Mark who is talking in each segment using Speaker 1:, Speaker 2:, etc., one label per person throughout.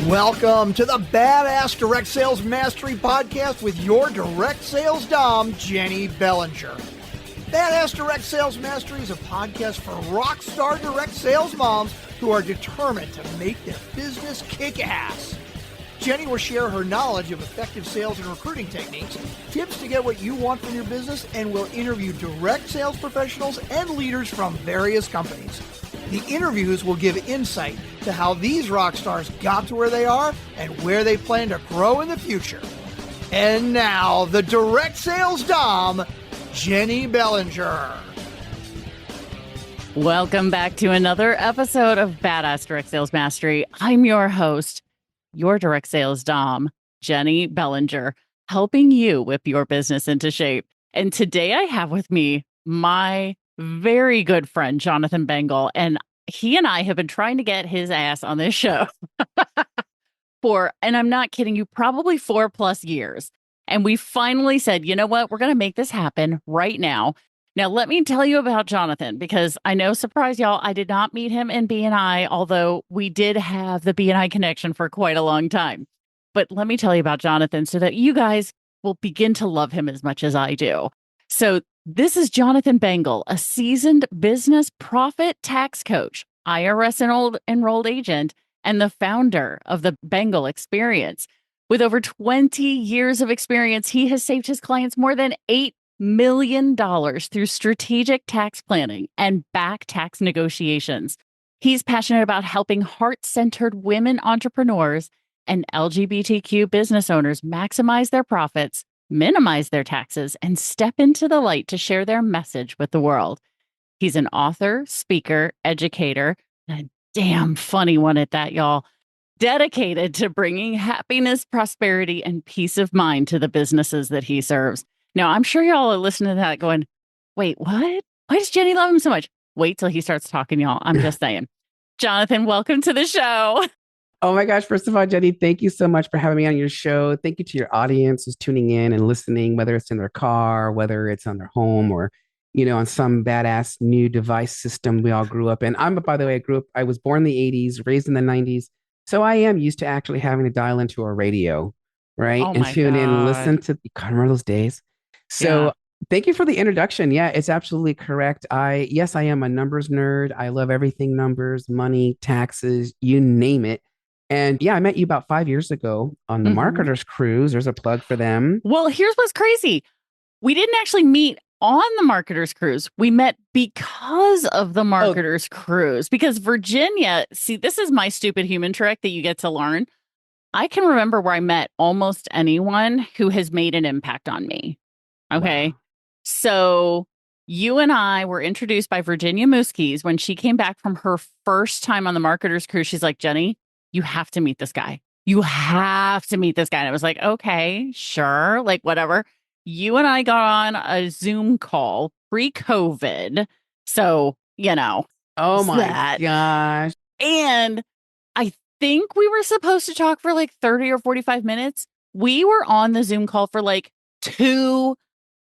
Speaker 1: Welcome to the Badass Direct Sales Mastery Podcast with your direct sales dom, Jenny Bellinger. Badass Direct Sales Mastery is a podcast for rock star direct sales moms who are determined to make their business kick ass. Jenny will share her knowledge of effective sales and recruiting techniques, tips to get what you want from your business, and will interview direct sales professionals and leaders from various companies. The interviews will give insight to how these rock stars got to where they are and where they plan to grow in the future. And now, the direct sales dom, Jenny Bellinger.
Speaker 2: Welcome back to another episode of Badass Direct Sales Mastery. I'm your host, your direct sales dom, Jenny Bellinger, helping you whip your business into shape. And today I have with me my very good friend, Jonathan Bengel, and he and I have been trying to get his ass on this show and I'm not kidding you, probably 4+ years. And we finally said, you know what, we're going to make this happen right now. Now, let me tell you about Jonathan, because I know, surprise y'all, I did not meet him in BNI, although we did have the BNI connection for quite a long time. But let me tell you about Jonathan so that you guys will begin to love him as much as I do. So this is Jonathan Bengel, a seasoned business profit tax coach, IRS Enrolled Agent, and the founder of the Bengel Experience. With over 20 years of experience, he has saved his clients more than $8 million through strategic tax planning and back tax negotiations. He's passionate about helping heart-centered women entrepreneurs and LGBTQ business owners maximize their profits, minimize their taxes, and step into the light to share their message with the world. He's an author, speaker, educator, and a damn funny one at that, y'all, dedicated to bringing happiness, prosperity, and peace of mind to the businesses that he serves. Now, I'm sure y'all are listening to that going, wait, what? Why does Jenny love him so much? Wait till he starts talking, y'all. I'm just saying. Jonathan, welcome to the show.
Speaker 3: Oh my gosh. First of all, Jenny, thank you so much for having me on your show. Thank you to your audience who's tuning in and listening, whether it's in their car, whether it's on their home, or, on some badass new device system we all grew up in. By the way, I was born in the 80s, raised in the 90s. So I am used to actually having to dial into a radio, right?
Speaker 2: Oh
Speaker 3: and
Speaker 2: my
Speaker 3: tune in and
Speaker 2: God.
Speaker 3: listen to, you can't remember those days. So
Speaker 2: Yeah.
Speaker 3: Thank you for the introduction. Yeah, it's absolutely correct. I am a numbers nerd. I love everything numbers, money, taxes, you name it. And yeah, I met you about 5 years ago on the Marketers Cruise. There's a plug for them.
Speaker 2: Well, here's what's crazy. We didn't actually meet on the Marketers Cruise. We met because of the Marketers Cruise. Because Virginia, see, this is my stupid human trick that you get to learn. I can remember where I met almost anyone who has made an impact on me. Okay. Wow. So you and I were introduced by Virginia Mooskies when she came back from her first time on the Marketers Cruise. She's like, Jenny, you have to meet this guy. You have to meet this guy. And I was like, okay, sure. Like, whatever. You and I got on a Zoom call pre-COVID. So,
Speaker 3: Oh my gosh.
Speaker 2: And I think we were supposed to talk for like 30 or 45 minutes. We were on the Zoom call for like 2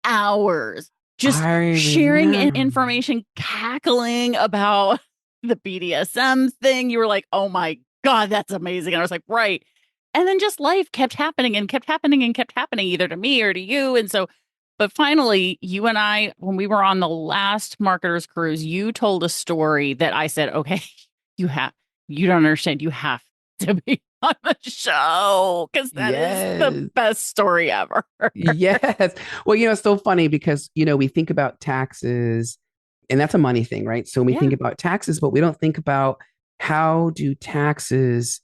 Speaker 2: hours, just sharing information, cackling about the BDSM thing. You were like, oh my God, that's amazing. And I was like, right. And then just life kept happening and kept happening and kept happening, either to me or to you. And so, but finally, you and I, when we were on the last Marketers Cruise, you told a story that I said, okay, you don't understand. You have to be on the show, because that is the best story ever.
Speaker 3: Yes. Well, it's so funny because, we think about taxes, and that's a money thing, right? So we think about taxes, but we don't think about how do taxes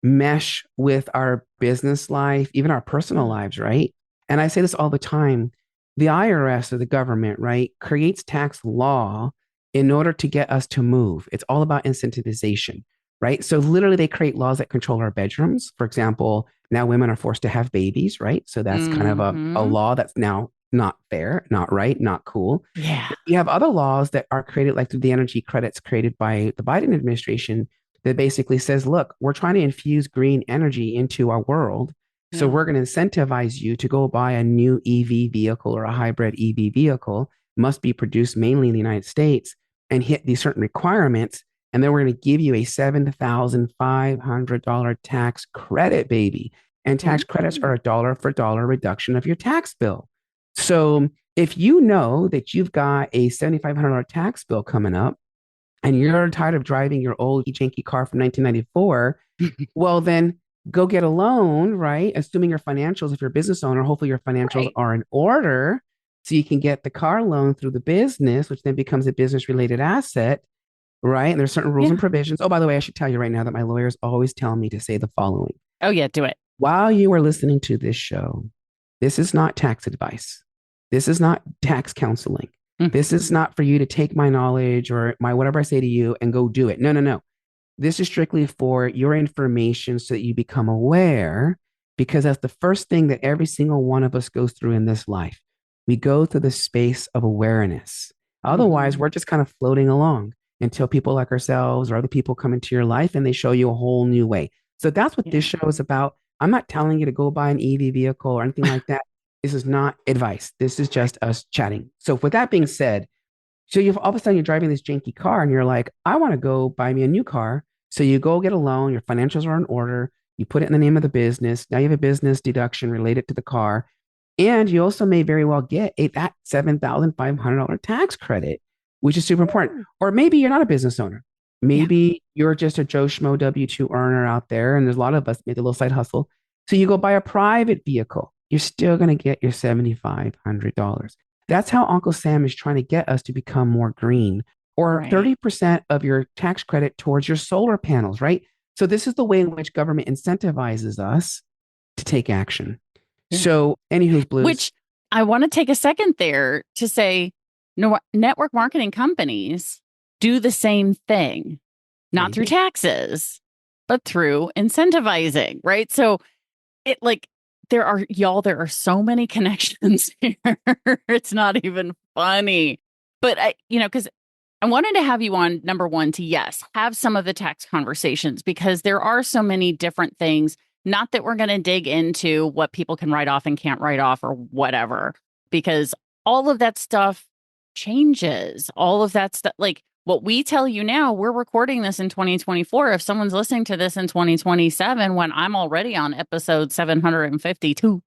Speaker 3: mesh with our business life, even our personal lives, right? And I say this all the time. The IRS, or the government, right, creates tax law in order to get us to move. It's all about incentivization, right? So literally they create laws that control our bedrooms. For example, now women are forced to have babies, right? So that's kind of a law that's now not fair, not right, not cool.
Speaker 2: Yeah.
Speaker 3: You have other laws that are created, like through the energy credits created by the Biden administration, that basically says, look, we're trying to infuse green energy into our world. So we're going to incentivize you to go buy a new EV vehicle, or a hybrid EV vehicle, must be produced mainly in the United States, and hit these certain requirements. And then we're going to give you a $7,500 tax credit, baby. And tax credits are a dollar for dollar reduction of your tax bill. So if you know that you've got a $7,500 tax bill coming up and you're tired of driving your old janky car from 1994, well, then go get a loan, right? Assuming your financials, if you're a business owner, hopefully your financials are in order so you can get the car loan through the business, which then becomes a business related asset, right? And there's certain rules and provisions. Oh, by the way, I should tell you right now that my lawyers always tell me to say the following.
Speaker 2: Oh, yeah, do it.
Speaker 3: While you are listening to this show, this is not tax advice. This is not tax counseling. This is not for you to take my knowledge or my whatever I say to you and go do it. No, no, no. This is strictly for your information so that you become aware, because that's the first thing that every single one of us goes through in this life. We go through the space of awareness. Otherwise, we're just kind of floating along until people like ourselves or other people come into your life and they show you a whole new way. So that's what this show is about. I'm not telling you to go buy an EV vehicle or anything like that. This is not advice. This is just us chatting. So with that being said, so you've all of a sudden you're driving this janky car and you're like, I want to go buy me a new car. So you go get a loan, your financials are in order, you put it in the name of the business. Now you have a business deduction related to the car. And you also may very well get that $7,500 tax credit, which is super important. Or maybe you're not a business owner. Maybe you're just a Joe Schmo W-2 earner out there. And there's a lot of us made a little side hustle. So you go buy a private vehicle. You're still going to get your $7,500. That's how Uncle Sam is trying to get us to become more green, or 30% of your tax credit towards your solar panels, right? So this is the way in which government incentivizes us to take action. So anywho's blues.
Speaker 2: Which I want to take a second there to say, no, network marketing companies do the same thing, not through taxes, but through incentivizing, right? So there are so many connections here. It's not even funny. But because I wanted to have you on, number one, to have some of the tax conversations, because there are so many different things. Not that we're going to dig into what people can write off and can't write off or whatever, because all of that stuff changes. All of that stuff, like what we tell you now, we're recording this in 2024. If someone's listening to this in 2027, when I'm already on episode 752,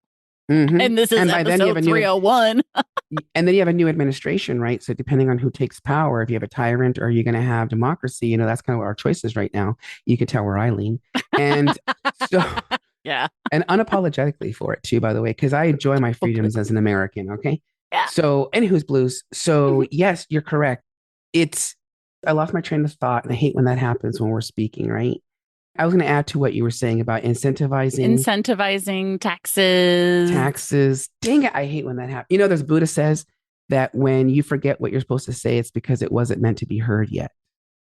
Speaker 2: and this is episode 301.
Speaker 3: And then you have a new administration, right? So depending on who takes power, if you have a tyrant or you're going to have democracy, that's kind of what our choice is right now. You can tell where I lean. And so, and unapologetically for it too, by the way, because I enjoy my freedoms as an American. Okay.
Speaker 2: Yeah.
Speaker 3: So anywho's blues. So yes, you're correct. I lost my train of thought, and I hate when that happens when we're speaking, right? I was going to add to what you were saying about incentivizing taxes. Dang it. I hate when that happens. There's Buddha says that when you forget what you're supposed to say, it's because it wasn't meant to be heard yet.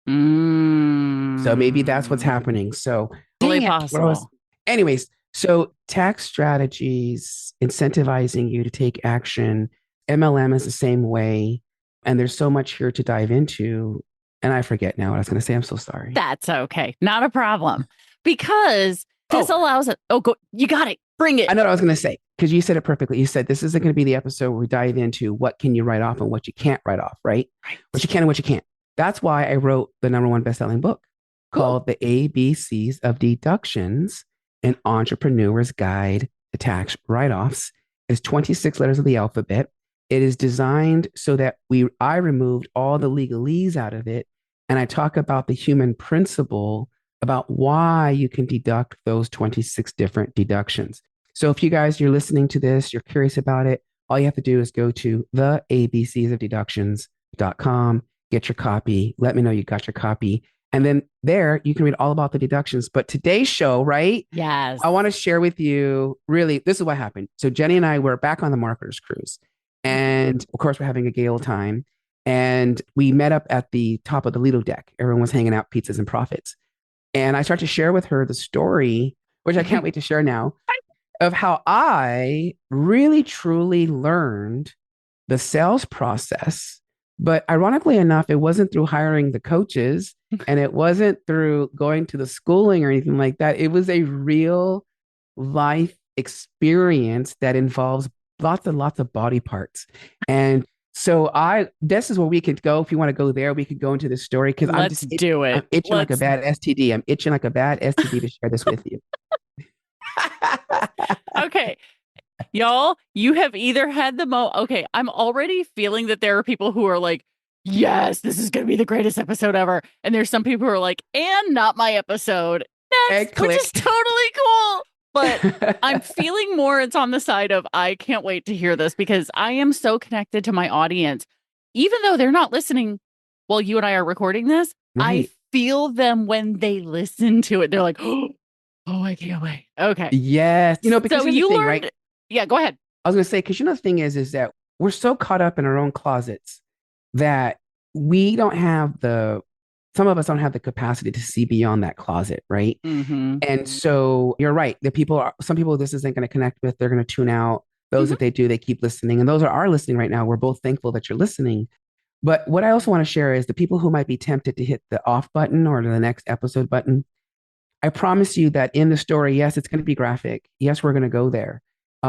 Speaker 3: So maybe that's what's happening. So
Speaker 2: possible.
Speaker 3: Anyways, so tax strategies, incentivizing you to take action. MLM is the same way. And there's so much here to dive into. And I forget now what I was going to say. I'm so sorry.
Speaker 2: That's okay. Not a problem. Because this allows it. Oh, go. You got it. Bring it.
Speaker 3: I know what I was going to say, because you said it perfectly. You said this isn't going to be the episode where we dive into what can you write off and what you can't write off, right? What you can and what you can't. That's why I wrote the #1 best-selling book called The ABCs of Deductions, an Entrepreneur's Guide to Tax Write-Offs. It's 26 letters of the alphabet. It is designed so that I removed all the legalese out of it. And I talk about the human principle about why you can deduct those 26 different deductions. So if you guys, you're listening to this, you're curious about it, all you have to do is go to theabcsofdeductions.com, get your copy, let me know you got your copy. And then there you can read all about the deductions. But today's show, right?
Speaker 2: Yes.
Speaker 3: I want to share with you, really, this is what happened. So Jenny and I were back on the Marketers Cruise. And of course, we're having a gay old time. And we met up at the top of the Lido deck. Everyone was hanging out, pizzas and profits. And I started to share with her the story, which I can't wait to share now, of how I really, truly learned the sales process. But ironically enough, it wasn't through hiring the coaches and it wasn't through going to the schooling or anything like that. It was a real life experience that involves lots and lots of body parts. And So this is where we could go. If you want to go there, we could go into this story because I'm
Speaker 2: Let's
Speaker 3: just
Speaker 2: do
Speaker 3: I'm
Speaker 2: it.
Speaker 3: itching like a
Speaker 2: Let's
Speaker 3: bad STD. I'm itching like a bad STD to share this with you.
Speaker 2: Okay. Y'all, you have either had okay, I'm already feeling that there are people who are like, yes, this is going to be the greatest episode ever. And there's some people who are like, and not my episode.
Speaker 3: And
Speaker 2: Next, which is
Speaker 3: click.
Speaker 2: totally cool. But I'm feeling more it's on the side of I can't wait to hear this because I am so connected to my audience. Even though they're not listening while you and I are recording this, I
Speaker 3: Right.
Speaker 2: feel them when they listen to it. They're like, oh, I can't wait. Okay.
Speaker 3: Yes. Because
Speaker 2: So
Speaker 3: here's the
Speaker 2: you
Speaker 3: thing, right?
Speaker 2: learned, yeah, go ahead.
Speaker 3: I was going to say, because the thing is that we're so caught up in our own closets that we don't have some of us don't have the capacity to see beyond that closet, right?
Speaker 2: Mm-hmm.
Speaker 3: And so you're right. Some people this isn't going to connect with, they're going to tune out. Those
Speaker 2: Mm-hmm.
Speaker 3: that they do, they keep listening. And those are listening right now. We're both thankful that you're listening. But what I also want to share is the people who might be tempted to hit the off button or the next episode button. I promise you that in the story, yes, it's going to be graphic. Yes, we're going to go there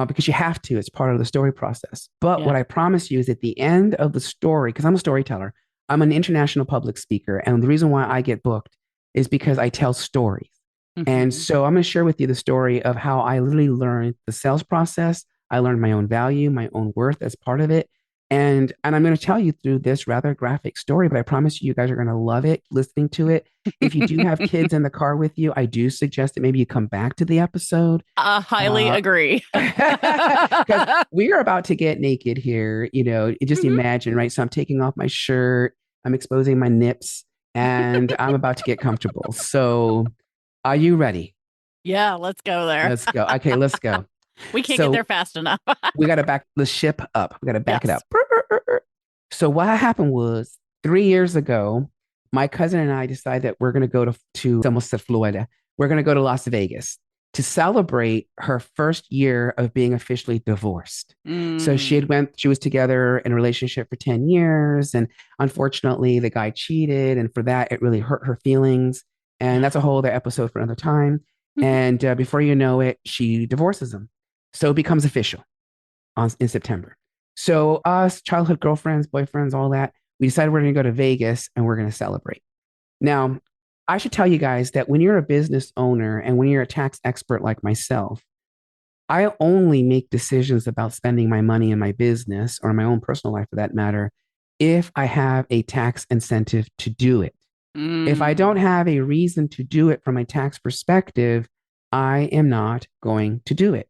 Speaker 3: because you have to. It's part of the story process. But
Speaker 2: Yeah.
Speaker 3: what I promise you is at the end of the story, because I'm a storyteller, I'm an international public speaker. And the reason why I get booked is because I tell stories. And
Speaker 2: Mm-hmm.
Speaker 3: so I'm going to share with you the story of how I literally learned the sales process. I learned my own value, my own worth as part of it. And I'm going to tell you through this rather graphic story, but I promise you guys are going to love it listening to it. If you do have kids in the car with you, I do suggest that maybe you come back to the episode.
Speaker 2: Highly agree.
Speaker 3: Because we are about to get naked here, just
Speaker 2: Mhm.
Speaker 3: imagine, right? So I'm taking off my shirt, I'm exposing my nips, and I'm about to get comfortable. So are you ready?
Speaker 2: Yeah, let's go there.
Speaker 3: Let's go. Okay, let's go.
Speaker 2: We can't get there
Speaker 3: So
Speaker 2: fast enough.
Speaker 3: we got to back the ship up. We got to back it
Speaker 2: Yes.
Speaker 3: up. So what happened was 3 years ago, my cousin and I decided that we're going to go to almost said Florida. We're going to go to Las Vegas to celebrate her first year of being officially divorced. So
Speaker 2: Mm.
Speaker 3: she was together in a relationship for 10 years. And unfortunately, the guy cheated. And for that, it really hurt her feelings. And
Speaker 2: Yeah.
Speaker 3: that's a whole other episode for another time.
Speaker 2: Mhm.
Speaker 3: And before you know it, she divorces him. So it becomes official in September. So us, childhood girlfriends, boyfriends, all that, we decided we're going to go to Vegas and we're going to celebrate. Now, I should tell you guys that when you're a business owner and when you're a tax expert like myself, I only make decisions about spending my money in my business or in my own personal life for that matter if I have a tax incentive to do it. If I don't
Speaker 2: Mm.
Speaker 3: have a reason to do it from a tax perspective, I am not going to do it.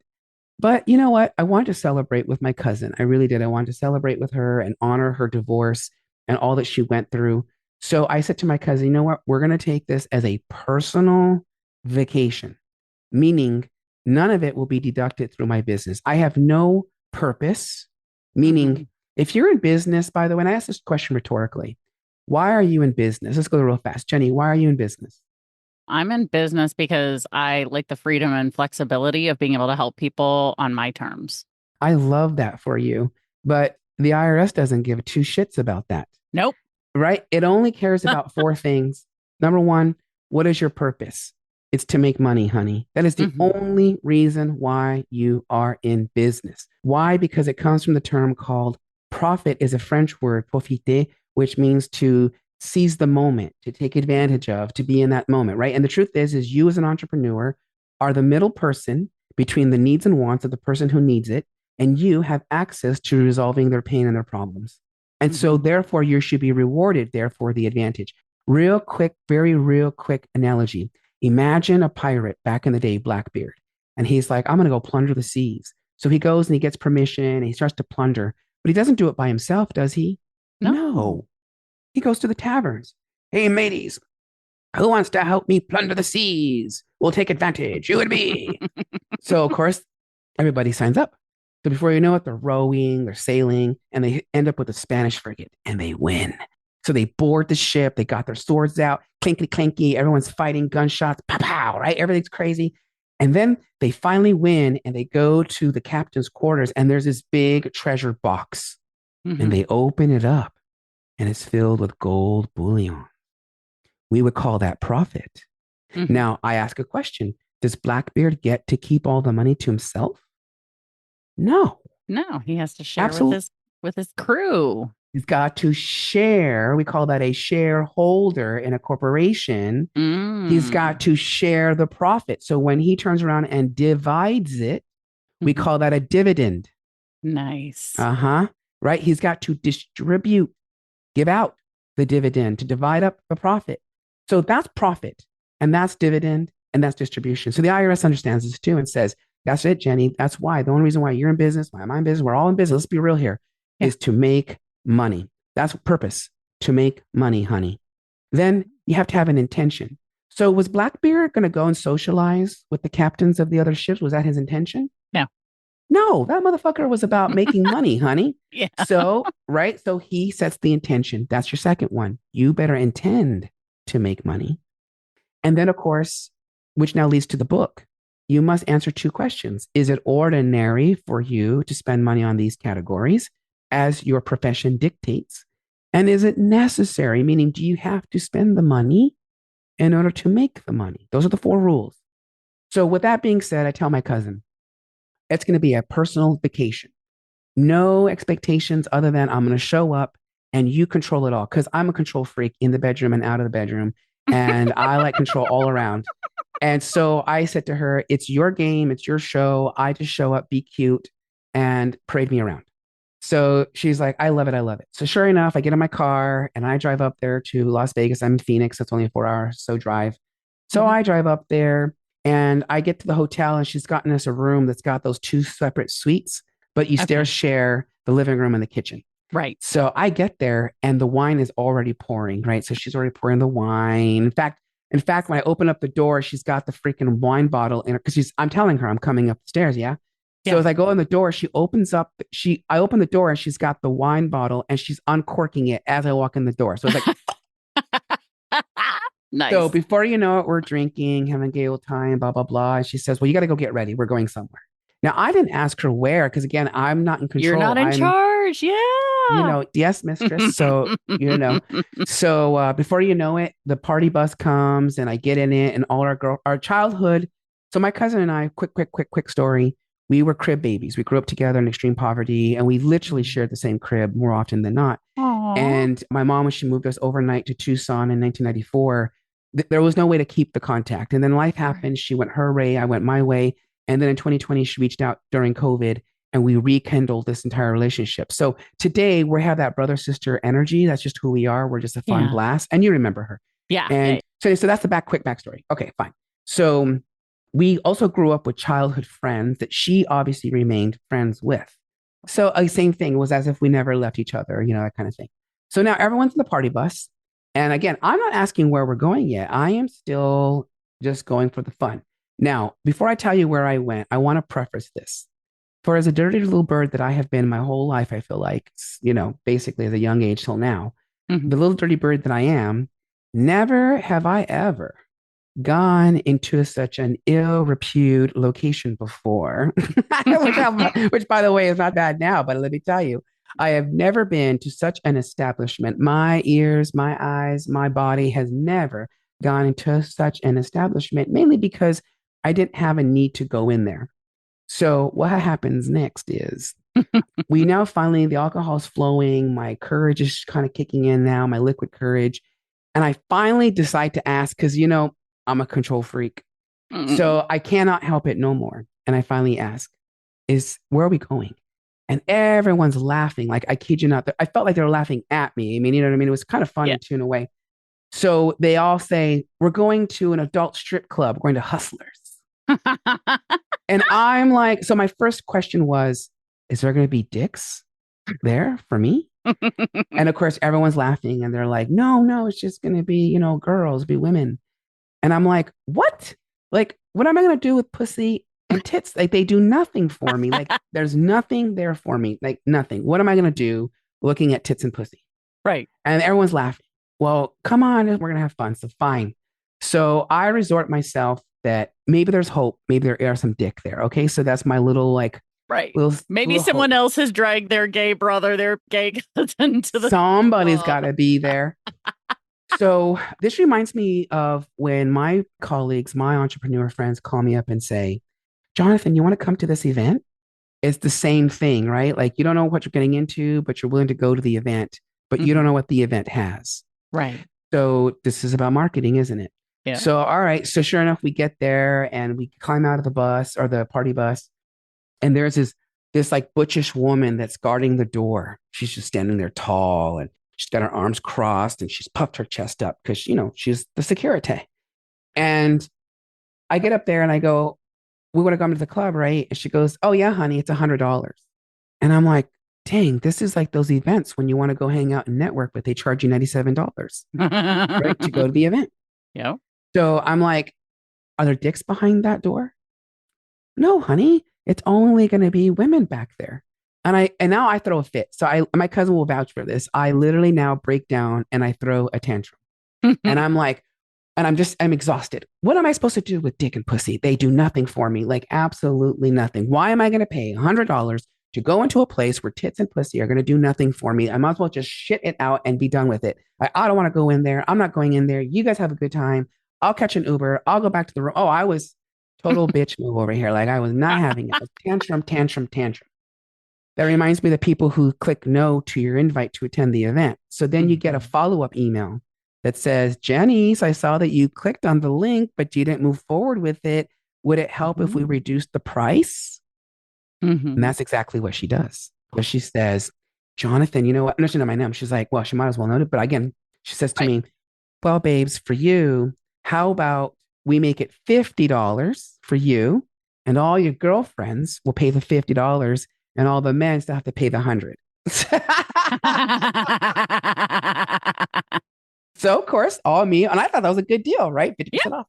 Speaker 3: But you know what? I wanted to celebrate with my cousin. I really did. I wanted to celebrate with her and honor her divorce and all that she went through. So I said to my cousin, you know what? We're going to take this as a personal vacation, meaning none of it will be deducted through my business. I have no purpose, meaning
Speaker 2: Mhm.
Speaker 3: if you're in business, by the way, and I asked this question rhetorically, why are you in business? Let's go real fast. Jenny, why are you in business?
Speaker 2: I'm in business because I like the freedom and flexibility of being able to help people on my terms.
Speaker 3: I love that for you. But the IRS doesn't give two shits about that,
Speaker 2: Nope.
Speaker 3: right? It only cares about four things. Number one, what is your purpose? It's to make money, honey. That is the
Speaker 2: Mhm.
Speaker 3: only reason why you are in business. Why? Because it comes from the term called profit is a French word, profiter, which means to seize the moment, to take advantage of, to be in that moment, right? And the truth is you as an entrepreneur are the middle person between the needs and wants of the person who needs it, and you have access to resolving their pain and their problems. And so
Speaker 2: Mhm.
Speaker 3: therefore you should be rewarded, therefore the advantage. Real quick, very real quick analogy. Imagine a pirate back in the day, Blackbeard, and he's like, I'm going to go plunder the seas. So he goes and he gets permission and he starts to plunder, but he doesn't do it by himself, does he?
Speaker 2: No.
Speaker 3: No. He goes to the taverns. Hey, mateys, who wants to help me plunder the seas? We'll take advantage, you and me. So, of course, everybody signs up. So before you know it, they're rowing, they're sailing, and they end up with a Spanish frigate and they win. So they board the ship, they got their swords out, clinky clanky, everyone's fighting, gunshots, pow pow, right? Everything's crazy. And then they finally win and they go to the captain's quarters and there's this big treasure box and
Speaker 2: Mhm.
Speaker 3: they open it up and it's filled with gold bullion. We would call that profit.
Speaker 2: Mhm.
Speaker 3: Now, I ask a question. Does Blackbeard get to keep all the money to himself? No,
Speaker 2: No, he has to share with
Speaker 3: absolutely.
Speaker 2: his. with his crew.
Speaker 3: He's got to share. We call that a shareholder in a corporation. He's got to share the profit. So when he turns around and divides it, we call that a dividend.
Speaker 2: Nice.
Speaker 3: Right? He's got to distribute, give out the dividend to divide up the profit. So that's profit, and that's dividend, and that's distribution. So the IRS understands this too and says, that's it, Jenny. That's why. The only reason why you're in business, why I'm in business, we're all in business. Let's be real here, is to make money. That's purpose, to make money, honey. Then you have to have an intention. So was Blackbeard going to go and socialize with the captains of the other ships? Was that his intention? No, that motherfucker was about making money, honey. So, right. So he sets the intention. That's your second one. You better intend to make money. And then, of course, which now leads to the book. You must answer two questions. Is it ordinary for you to spend money on these categories as your profession dictates? And is it necessary? Meaning, do you have to spend the money in order to make the money? Those are the 4 rules. So with that being said, I tell my cousin, it's going to be a personal vacation. No expectations other than I'm going to show up and you control it all. Because I'm a control freak in the bedroom and out of the bedroom. And I like control all around. And so I said to her, it's your game. It's your show. I just show up, be cute, and parade me around. So she's like, I love it. I love it. So sure enough, I get in my car and I drive up there to Las Vegas. I'm in Phoenix. That's only a 4-hour so drive. So I drive up there. And I get to the hotel and she's gotten us a room that's got those 2 separate suites, but you still share the living room and the kitchen.
Speaker 2: Right.
Speaker 3: So I get there and the wine is already pouring, right? So she's already pouring the wine. In fact, when I open up the door, she's got the freaking wine bottle in her because I'm telling her I'm coming up the stairs. Yeah. So as I go in the door, I open the door and she's got the wine bottle and she's uncorking it as I walk in the door. So it's like,
Speaker 2: nice.
Speaker 3: So before you know it, we're drinking, having a gay old time, blah, blah, blah. And she says, well, you got to go get ready. We're going somewhere. Now, I didn't ask her where, because again, I'm not in control.
Speaker 2: You're not in charge. Yeah.
Speaker 3: Yes, mistress. So, so before you know it, the party bus comes and I get in it and all our childhood. So my cousin and I, quick story. We were crib babies. We grew up together in extreme poverty and we literally shared the same crib more often than not.
Speaker 2: Aww.
Speaker 3: And my mom, when she moved us overnight to Tucson in 1994, there was no way to keep the contact. And then life happened. She went her way. I went my way. And then in 2020, she reached out during COVID and we rekindled this entire relationship. So today we have that brother-sister energy. That's just who we are. We're just a fun blast. And you remember her.
Speaker 2: Yeah.
Speaker 3: And so that's the quick backstory. Okay, fine. So we also grew up with childhood friends that she obviously remained friends with. So same thing, was as if we never left each other, that kind of thing. So now everyone's in the party bus. And again, I'm not asking where we're going yet. I am still just going for the fun. Now, before I tell you where I went, I want to preface this. For as a dirty little bird that I have been my whole life, I feel like, basically as a young age till now, the little dirty bird that I am, never have I ever gone into such an ill-reputed location before, which by the way is not bad now, but let me tell you, I have never been to such an establishment. My ears, my eyes, my body has never gone into such an establishment, mainly because I didn't have a need to go in there. So what happens next is we now finally, the alcohol's flowing, my courage is kind of kicking in now, my liquid courage. And I finally decide to ask, because, I'm a control freak. So I cannot help it no more. And I finally ask, where are we going? And everyone's laughing. Like, I kid you not. I felt like they were laughing at me. I mean, you know what I mean? It was kind of funny too, in a way. So they all say, we're going to an adult strip club. We're going to Hustlers. And I'm like, so my first question was, is there going to be dicks there for me? And of course, everyone's laughing and they're like, no, it's just going to be, girls, be women. And I'm like, what? Like, what am I going to do with pussy and tits? Like, they do nothing for me. Like, there's nothing there for me. Like, nothing. What am I going to do looking at tits and pussy?
Speaker 2: Right.
Speaker 3: And everyone's laughing. Well, come on, we're going to have fun. So fine. So I resort myself that maybe there's hope. Maybe there are some dick there. Okay. So that's my little,
Speaker 2: right.
Speaker 3: Maybe
Speaker 2: someone else has dragged their gay brother, their gay cousin to the.
Speaker 3: Somebody's got to be there. So this reminds me of when my colleagues, my entrepreneur friends call me up and say, Jonathan, you want to come to this event? It's the same thing, right? Like you don't know what you're getting into, but you're willing to go to the event, but you don't
Speaker 2: Mhm.
Speaker 3: know what the event has.
Speaker 2: Right.
Speaker 3: So this is about marketing, isn't it?
Speaker 2: Yeah.
Speaker 3: So, all right. So sure enough, we get there and we climb out of the bus or the party bus, and there's this like butchish woman that's guarding the door. She's just standing there tall and she's got her arms crossed and she's puffed her chest up because she's the security. And I get up there and I go, "We want to come to the club, right?" And she goes, "Oh yeah, honey, it's $100." And I'm like, dang, this is like those events when you want to go hang out and network, but they charge you $97, right, to go to the event.
Speaker 2: Yeah.
Speaker 3: So I'm like, are there dicks behind that door? No, honey, it's only going to be women back there. And now I throw a fit. So my cousin will vouch for this. I literally now break down and I throw a tantrum. And I'm like, and I'm exhausted. What am I supposed to do with dick and pussy? They do nothing for me, like absolutely nothing. Why am I going to pay $100 to go into a place where tits and pussy are going to do nothing for me? I might as well just shit it out and be done with it. I don't want to go in there. I'm not going in there. You guys have a good time. I'll catch an Uber. I'll go back to the room. Oh, I was total bitch move over here. Like I was not having it. Tantrum, tantrum, tantrum. That reminds me of the people who click no to your invite to attend the event. So then you get a follow-up email that says, Janice, I saw that you clicked on the link, but you didn't move forward with it. Would it help if we reduced the price? And that's exactly what she does. But she says, Jonathan, you know what? No, she knows my name. She's like, well, she might as well know it. But again, she says to me, well, babes, for you, how about we make it $50 for you and all your girlfriends will pay the $50 and all the men still have to pay the 100. So of course, all me, and I thought that was a good deal, right? 50% off.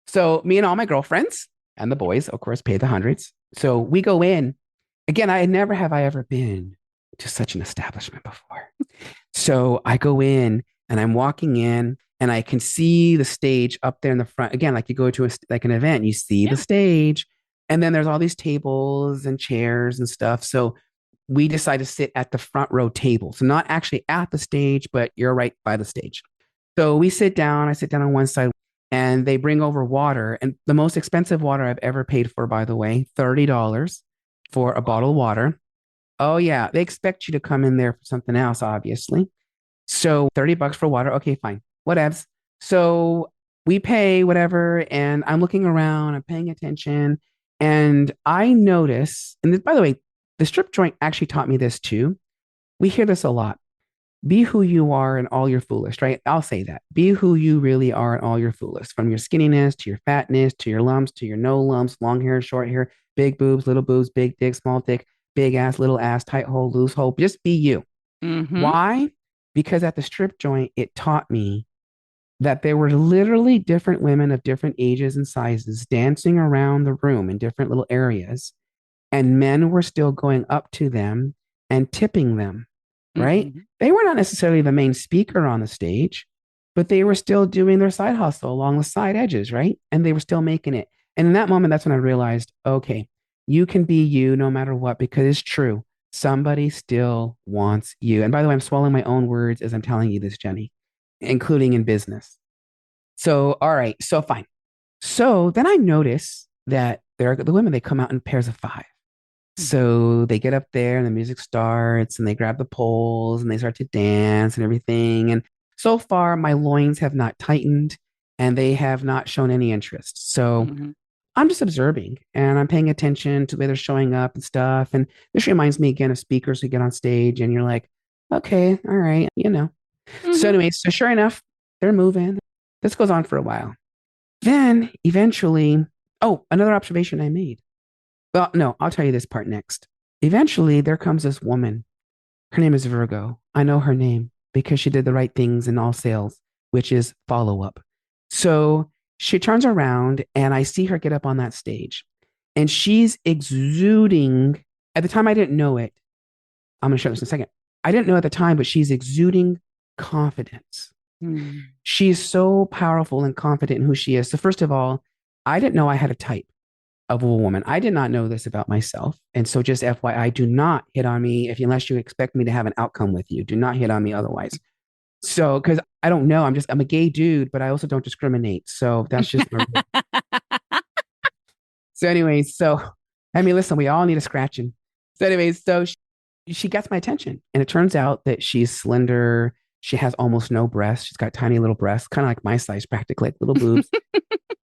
Speaker 3: So me and all my girlfriends and the boys, of course, pay the hundreds. So we go in. Again, I never have I ever been to such an establishment before. So I go in and I'm walking in and I can see the stage up there in the front. Again, like you go to like an event, you see the stage, and then there's all these tables and chairs and stuff. So we decide to sit at the front row table. So not actually at the stage, but you're right by the stage. So we sit down. I sit down on one side and they bring over water. And the most expensive water I've ever paid for, by the way, $30 for a bottle of water. Oh, yeah. They expect you to come in there for something else, obviously. So $30 for water. Okay, fine. Whatevs. So we pay whatever. And I'm looking around, I'm paying attention. And I notice, and this, by the way, the strip joint actually taught me this too. We hear this a lot. Be who you are and all your foolish, right? I'll say that. Be who you really are and all your foolish, from your skinniness to your fatness to your lumps to your no lumps, long hair, short hair, big boobs, big dick, small dick, big ass, little ass, tight hole, loose hole. Just be you. Why? Because at the strip joint, it taught me that there were literally different women of different ages and sizes dancing around the room in different little areas, and men were still going up to them and tipping them, right? They were not necessarily the main speaker on the stage, but they were still doing their side hustle along the side edges, right? And they were still making it. And in that moment, that's when I realized, okay, you can be you no matter what, because it's true. Somebody still wants you. And by the way, I'm swallowing my own words as I'm telling you this, Jenny, including in business. So, all right, so fine. So then I notice that the women, they come out in pairs of five. So they get up there and the music starts and they grab the poles and they start to dance and everything. And so far, my loins have not tightened and they have not shown any interest. So I'm just observing and I'm paying attention to the way they're showing up and stuff. And this reminds me again of speakers who get on stage and you're like, okay, all right, you know. So anyway, so sure enough, they're moving. This goes on for a while. Then eventually, oh, another observation I made. Well, no, I'll tell you this part next. Eventually, there comes this woman. Her name is Virgo. I know her name because she did the right things in all sales, which is follow up. So she turns around and I see her get up on that stage and she's exuding. At the time, I didn't know it. I'm going to show this in a second. I didn't know at the time, but she's exuding confidence. She's so powerful and confident in who she is. So first of all, I didn't know I had a type of a woman. I did not know this about myself. And so just FYI, do not hit on me unless you expect me to have an outcome with you. Do not hit on me otherwise. So, because I don't know, I'm a gay dude, but I also don't discriminate. So that's just so anyway, so I mean, listen, we all need a scratching. So anyways, she gets my attention. And it turns out that she's slender. She has almost no breasts. She's got tiny little breasts, kind of like my size, practically like little boobs,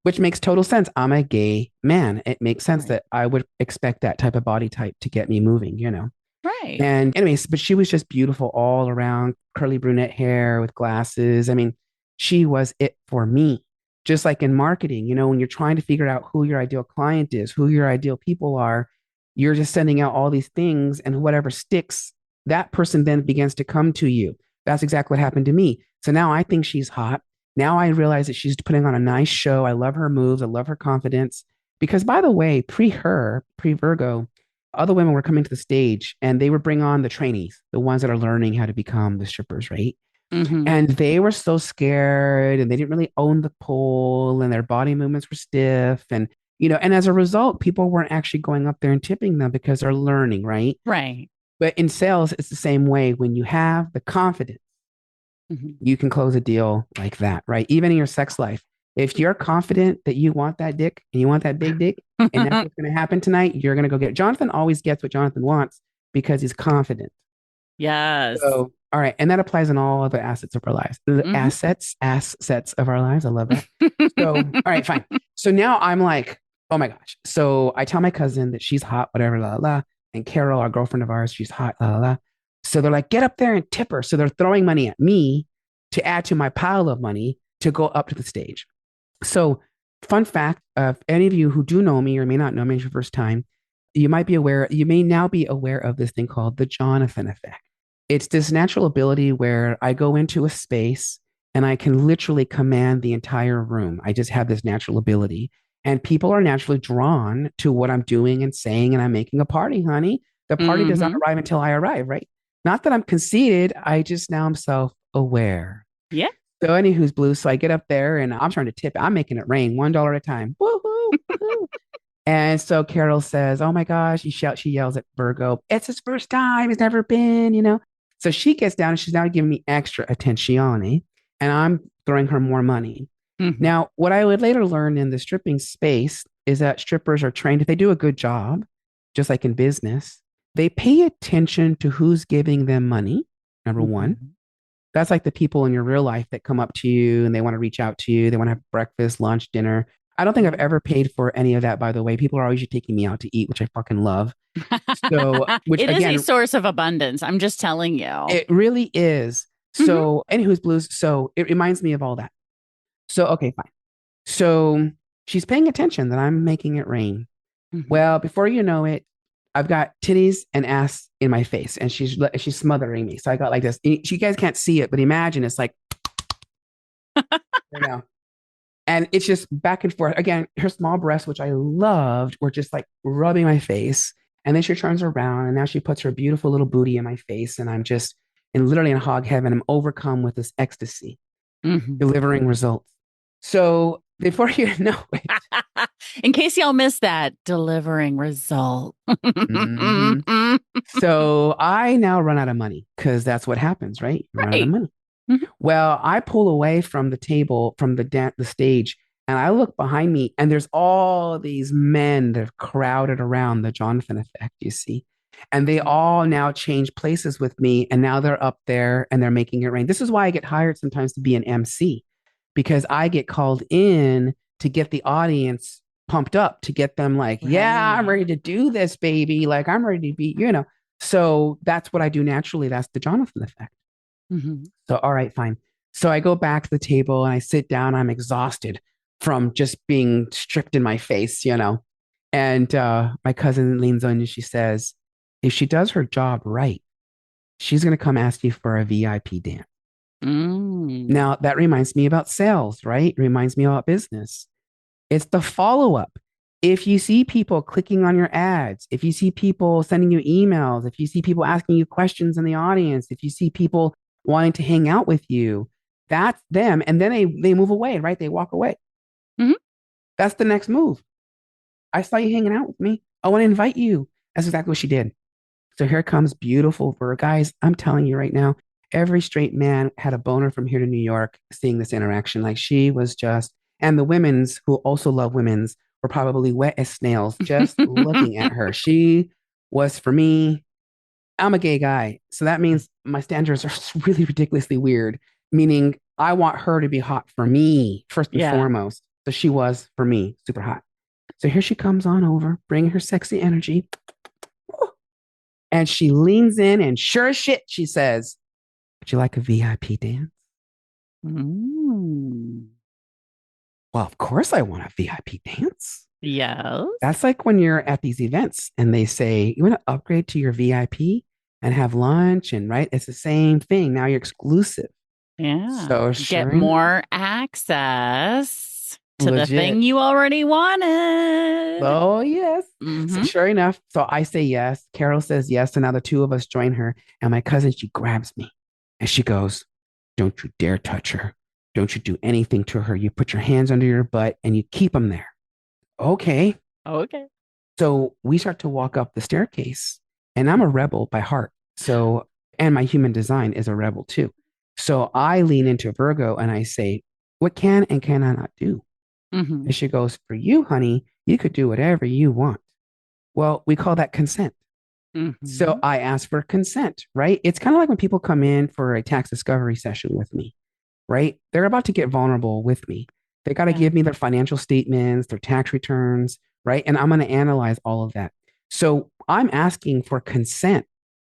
Speaker 3: which makes total sense. I'm a gay man. It makes sense
Speaker 2: Right.
Speaker 3: that I would expect that type of body type to get me moving, you know?
Speaker 2: Right.
Speaker 3: And anyways, but she was just beautiful all around, curly brunette hair with glasses. I mean, she was it for me. Just like in marketing, you know, when you're trying to figure out who your ideal client is, who your ideal people are, you're just sending out all these things, and whatever sticks, that person then begins to come to you. That's exactly what happened to me. So now I think she's hot. Now I realize that she's putting on a nice show. I love her moves. I love her confidence. Because by the way, pre Virgo, other women were coming to the stage and they would bring on the trainees, the ones that are learning how to become the strippers, right?
Speaker 2: Mm-hmm.
Speaker 3: And they were so scared and they didn't really own the pole and their body movements were stiff. And, you know, and as a result, people weren't actually going up there and tipping them because they're learning, right?
Speaker 2: Right.
Speaker 3: But in sales, it's the same way. When you have the confidence,
Speaker 2: Mm-hmm.
Speaker 3: you can close a deal like that, right? Even in your sex life. If you're confident that you want that dick and you want that big dick, and that's what's going to happen tonight, you're going to go get it. Jonathan always gets what Jonathan wants because he's confident.
Speaker 2: Yes.
Speaker 3: So, all right. And that applies in all other assets of our lives. The
Speaker 2: Mm-hmm.
Speaker 3: assets of our lives. I love that. So, all right, fine. So now I'm like, oh my gosh. So I tell my cousin that she's hot, whatever, la la la. And Carol, our girlfriend of ours, she's hot, la la la. So they're like, get up there and tip her. So they're throwing money at me to add to my pile of money to go up to the stage. So, fun fact, any of you who do know me or may not know me, it's your first time, you may now be aware of this thing called the Jonathan effect. It's this natural ability where I go into a space and I can literally command the entire room. I just have this natural ability. And people are naturally drawn to what I'm doing and saying, and I'm making a party, honey. The party does not
Speaker 2: Mm-hmm.
Speaker 3: arrive until I arrive, right? Not that I'm conceited, I just now am self aware.
Speaker 2: Yeah.
Speaker 3: So anywho's blue. So I get up there and I'm trying to tip. I'm making it rain $1 at a time. Woohoo! Woohoo. And so Carol says, "Oh my gosh!" She yells at Virgo. It's his first time. He's never been, you know. So she gets down and she's now giving me extra attenzione, and I'm throwing her more money.
Speaker 2: Mm-hmm.
Speaker 3: Now, what I would later learn in the stripping space is that strippers are trained, if they do a good job, just like in business, they pay attention to who's giving them money, number one.
Speaker 2: Mm-hmm.
Speaker 3: That's like the people in your real life that come up to you and they want to reach out to you. They want to have breakfast, lunch, dinner. I don't think I've ever paid for any of that, by the way. People are always taking me out to eat, which I fucking love. So, which
Speaker 2: It is a
Speaker 3: again,
Speaker 2: source of abundance. I'm just telling you.
Speaker 3: it really is.
Speaker 2: Mm-hmm.
Speaker 3: So, anywho's blues. So, it reminds me of all that. So, okay, fine. So, she's paying attention that I'm making it rain.
Speaker 2: Mm-hmm.
Speaker 3: Well, before you know it, I've got titties and ass in my face, and she's smothering me. So I got like this. You guys can't see it, but imagine it's like, you know, and it's just back and forth. Again, her small breasts, which I loved, were just like rubbing my face. And then she turns around, and now she puts her beautiful little booty in my face, and I'm just literally in hog heaven. I'm overcome with this ecstasy,
Speaker 2: Mm-hmm.
Speaker 3: delivering results. So before you know it,
Speaker 2: In case y'all missed that, delivering result.
Speaker 3: mhm. So I now run out of money because that's what happens, right? You run out of
Speaker 2: Right.
Speaker 3: money.
Speaker 2: Mhm.
Speaker 3: Well, I pull away from the table, from the stage, and I look behind me, and there's all these men that have crowded around the Jonathan effect, you see. And they all now change places with me, and now they're up there and they're making it rain. This is why I get hired sometimes to be an MC, because I get called in to get the audience pumped up, to get them like, yeah, I'm
Speaker 2: Right.
Speaker 3: ready to do this, baby. Like, I'm ready to be, you know. So that's what I do naturally. That's the Jonathan effect.
Speaker 2: Mm-hmm.
Speaker 3: So, all right, fine. So I go back to the table and I sit down. I'm exhausted from just being stripped in my face, you know. And my cousin leans on and she says, if she does her job right, she's going to come ask you for a VIP dance.
Speaker 2: Mm.
Speaker 3: Now, that reminds me about sales, right? It reminds me about business. It's the follow up. If you see people clicking on your ads, if you see people sending you emails, if you see people asking you questions in the audience, if you see people wanting to hang out with you, that's them. And then they move away, right? They walk away.
Speaker 2: Mhm.
Speaker 3: That's the next move. I saw you hanging out with me. I want to invite you. That's exactly what she did. So here comes beautiful Virgo. Guys, I'm telling you right now, every straight man had a boner from here to New York seeing this interaction. Like she was just, and the women's who also love women's were probably wet as snails just looking at her. She was for me. I'm a gay guy. So that means my standards are really ridiculously weird, meaning I want her to be hot for me first and
Speaker 2: Yeah.
Speaker 3: foremost. So she was for me super hot. So here she comes on over, bringing her sexy energy. And she leans in and sure as shit, she says, would you like a VIP dance?
Speaker 2: Mm.
Speaker 3: Well, of course I want a VIP dance.
Speaker 2: Yes.
Speaker 3: That's like when you're at these events and they say, you want to upgrade to your VIP and have lunch and right? It's the same thing. Now you're exclusive.
Speaker 2: Yeah.
Speaker 3: So
Speaker 2: Get
Speaker 3: sure enough,
Speaker 2: more access to the
Speaker 3: legit.
Speaker 2: thing you already wanted.
Speaker 3: Oh, yes. So
Speaker 2: Mm-hmm.
Speaker 3: sure enough, so I say yes. Carol says yes. And now the two of us join her. And my cousin, she grabs me and she goes, don't you dare touch her. Don't you do anything to her. You put your hands under your butt and you keep them there. Okay.
Speaker 2: Okay.
Speaker 3: So we start to walk up the staircase, and I'm a rebel by heart. So, and my human design is a rebel too. So I lean into Virgo and I say, what can and can I not do?
Speaker 2: Mm-hmm.
Speaker 3: And she goes, for you, honey, you could do whatever you want. Well, we call that consent. So
Speaker 2: Mm-hmm.
Speaker 3: I ask for consent, right? It's kind of like when people come in for a tax discovery session with me, right? They're about to get vulnerable with me. They got to
Speaker 2: Yeah.
Speaker 3: give me their financial statements, their tax returns, right? And I'm going to analyze all of that. So I'm asking for consent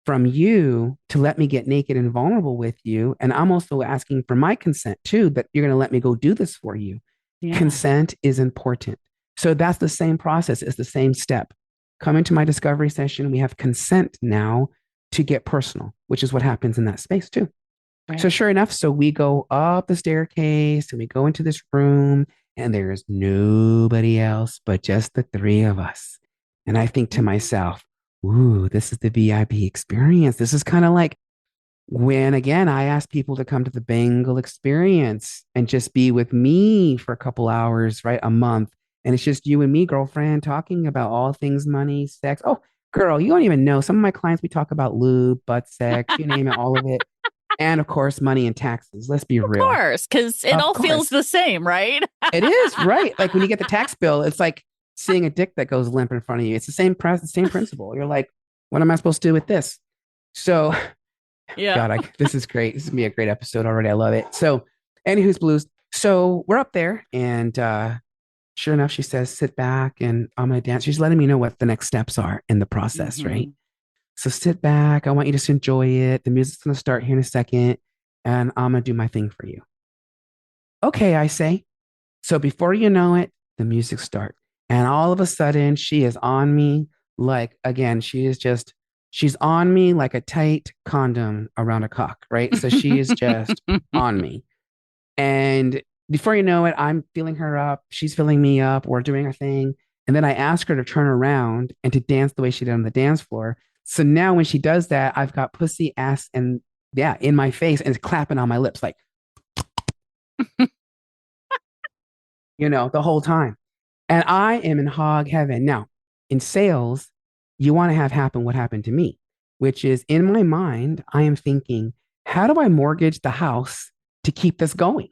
Speaker 3: from you to let me get naked and vulnerable with you. And I'm also asking for my consent too, that you're going to let me go do this for you.
Speaker 2: Yeah.
Speaker 3: Consent is important. So that's the same process, it's the same step. Come into my discovery session. We have consent now to get personal, which is what happens in that space too. So
Speaker 2: Right.
Speaker 3: sure enough, so we go up the staircase and we go into this room and there's nobody else but just the three of us. And I think to myself, ooh, this is the VIP experience. This is kind of like when again I ask people to come to the Bengel experience and just be with me for a couple hours, right? A month. And it's just you and me, girlfriend, talking about all things money, sex. Oh, girl, you don't even know. Some of my clients, we talk about lube, butt sex, you name it, all of it. And of course, money and taxes. Let's be
Speaker 2: Of
Speaker 3: real.
Speaker 2: course, because it
Speaker 3: Of
Speaker 2: all feels
Speaker 3: course.
Speaker 2: the same, right?
Speaker 3: It is, right? Like when you get the tax bill, it's like seeing a dick that goes limp in front of you. It's the same principle. You're like, what am I supposed to do with this? So,
Speaker 2: Yeah.
Speaker 3: God, this is great. This is gonna be a great episode already. I love it. So, anywho's blues. So we're up there, and sure enough, she says, "Sit back, and I'm gonna dance." She's letting me know what the next steps are in the process, right?
Speaker 2: Mm-hmm.
Speaker 3: So sit back. I want you to just enjoy it. The music's gonna start here in a second, and I'm gonna do my thing for you. Okay, I say. So before you know it, the music starts. And all of a sudden, she is on me like, again, she's on me like a tight condom around a cock, right? So she is just on me. And before you know it, I'm feeling her up. She's filling me up. We're doing our thing. And then I ask her to turn around and to dance the way she did on the dance floor. So now when she does that, I've got pussy, ass, and yeah, in my face and it's clapping on my lips, like, the whole time. And I am in hog heaven. Now, in sales, you want to have happen what happened to me, which is in my mind, I am thinking, how do I mortgage the house to keep this going?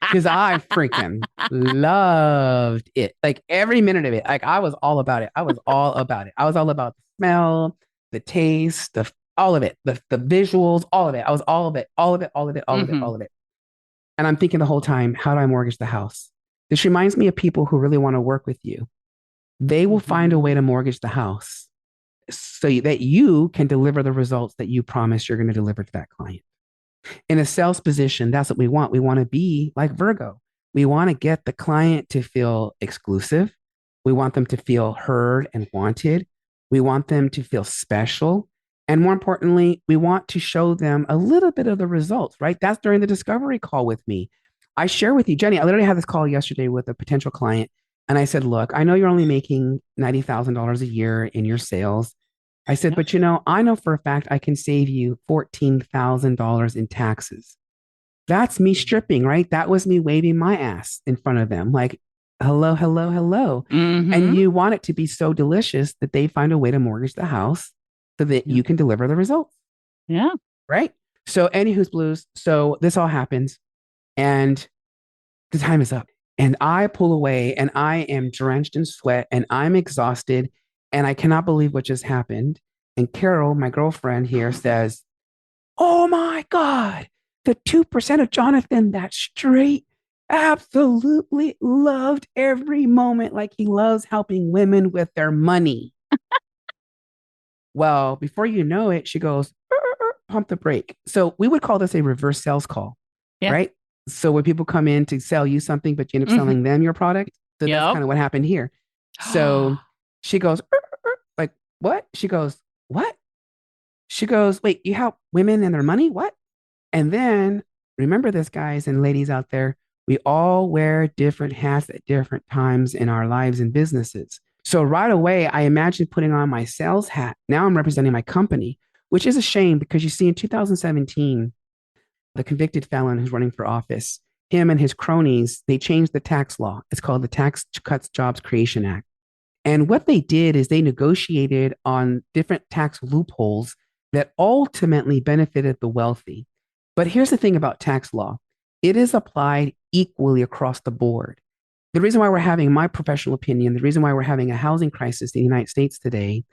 Speaker 3: Because I freaking loved it. Like every minute of it. Like I was all about it. I was all about it. I was all about the smell, the taste, all of it, the visuals, all of it. I was all of it, all of it, all of it, all of it,
Speaker 2: Mm-hmm.
Speaker 3: all of it. And I'm thinking the whole time, how do I mortgage the house? This reminds me of people who really want to work with you. They will find a
Speaker 2: Mm-hmm.
Speaker 3: way to mortgage the house so that you can deliver the results that you promise you're going to deliver to that client. In a sales position, that's what we want. We want to be like Virgo. We want to get the client to feel exclusive. We want them to feel heard and wanted. We want them to feel special. And more importantly, we want to show them a little bit of the results, right? That's during the discovery call with me. I share with you, Jenny, I literally had this call yesterday with a potential client. And I said, look, I know you're only making $90,000 a year in your sales. I said,
Speaker 2: Yep.
Speaker 3: but I know for a fact I can save you $14,000 in taxes. That's me stripping, right? That was me waving my ass in front of them, like, hello, hello, hello. And
Speaker 2: Mm-hmm.
Speaker 3: you want it to be so delicious that they find a way to mortgage the house so that
Speaker 2: Yep.
Speaker 3: you can deliver the results,
Speaker 2: Yeah.
Speaker 3: right? So, anywho's blues. So, this all happens and the time is up. And I pull away and I am drenched in sweat and I'm exhausted. And I cannot believe what just happened. And Carol, my girlfriend here, says, "Oh my God, the 2% of Jonathan that straight absolutely loved every moment like he loves helping women with their money." Well, before you know it, she goes, pump the brake. So we would call this a reverse sales call,
Speaker 2: Yeah.
Speaker 3: right? So when people come in to sell you something, but you end up selling them your product. So that's
Speaker 2: Yep.
Speaker 3: kind of what happened here. So she goes, like, what? She goes, what? She goes, wait, you help women and their money? What? And then remember this, guys and ladies out there, we all wear different hats at different times in our lives and businesses. So right away, I imagine putting on my sales hat. Now I'm representing my company, which is a shame because you see, in 2017, the convicted felon who's running for office, him and his cronies, they changed the tax law. It's called the Tax Cuts Jobs Creation Act. And what they did is they negotiated on different tax loopholes that ultimately benefited the wealthy. But here's the thing about tax law, it is applied equally across the board. The reason why we're having, my professional opinion, the reason why we're having a housing crisis in the United States today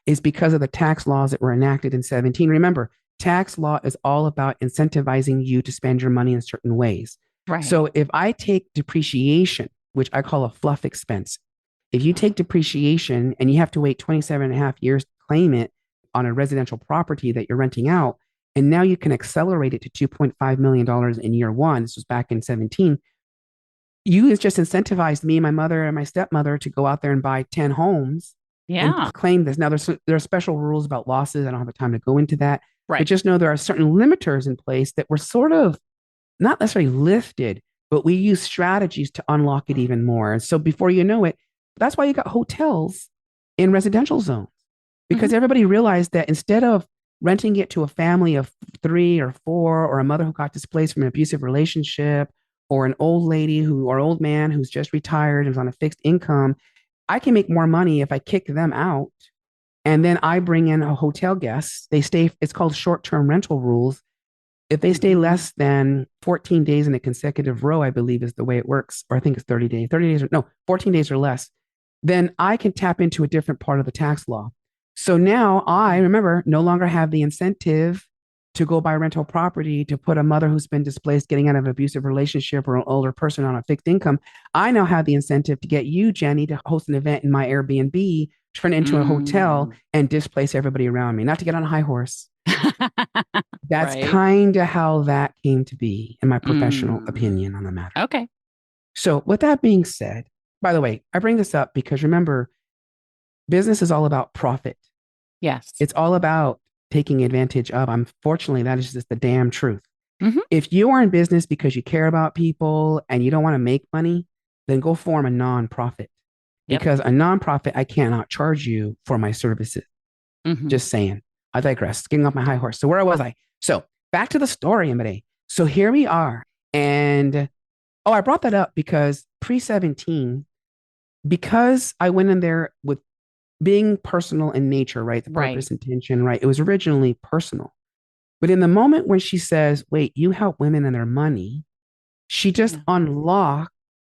Speaker 3: is because of the tax laws that were enacted in 17. Remember, tax law is all about incentivizing you to spend your money in certain ways.
Speaker 2: Right.
Speaker 3: So if I take depreciation, which I call a fluff expense, if you take depreciation and you have to wait 27 and a half years to claim it on a residential property that you're renting out, and now you can accelerate it to $2.5 million in year one, this was back in 17, you just incentivized me, my mother, and my stepmother to go out there and buy 10 homes and claim this. Now, there are special rules about losses. I don't have the time to go into that.
Speaker 2: Right.
Speaker 3: But just know there are certain limiters in place that were sort of not necessarily lifted, but we use strategies to unlock it even more. And so before you know it, that's why you got hotels in residential zones, because everybody realized that instead of renting it to a family of 3 or 4, or a mother who got displaced from an abusive relationship, or an old lady who, or old man who's just retired and is on a fixed income, I can make more money if I kick them out and then I bring in a hotel guest. They stay, it's called short-term rental rules. If they stay less than 14 days in a consecutive row, I believe is the way it works, or I think it's 30 days, 30 days, no, 14 days or less, then I can tap into a different part of the tax law. So now I, remember, no longer have the incentive to go buy rental property to put a mother who's been displaced, getting out of an abusive relationship, or an older person on a fixed income. I now have the incentive to get you, Jenny, to host an event in my Airbnb, turn it into a hotel, and displace everybody around me. Not to get on a high horse. That's kind of how that came to be, in my professional opinion on the matter.
Speaker 2: Okay.
Speaker 3: So with that being said, by the way, I bring this up because remember, business is all about profit.
Speaker 2: Yes.
Speaker 3: It's all about taking advantage of. Unfortunately, that is just the damn truth. If you are in business because you care about people and you don't want to make money, then go form a nonprofit. Because a nonprofit, I cannot charge you for my services. Just saying. I digress. Getting off my high horse. So where was I? So back to the story, Emily. So here we are. And I brought that up because pre-17, because I went in there with being personal in nature, right? The purpose, intention, right? It was originally personal. But in the moment when she says, wait, you help women and their money, she just unlocked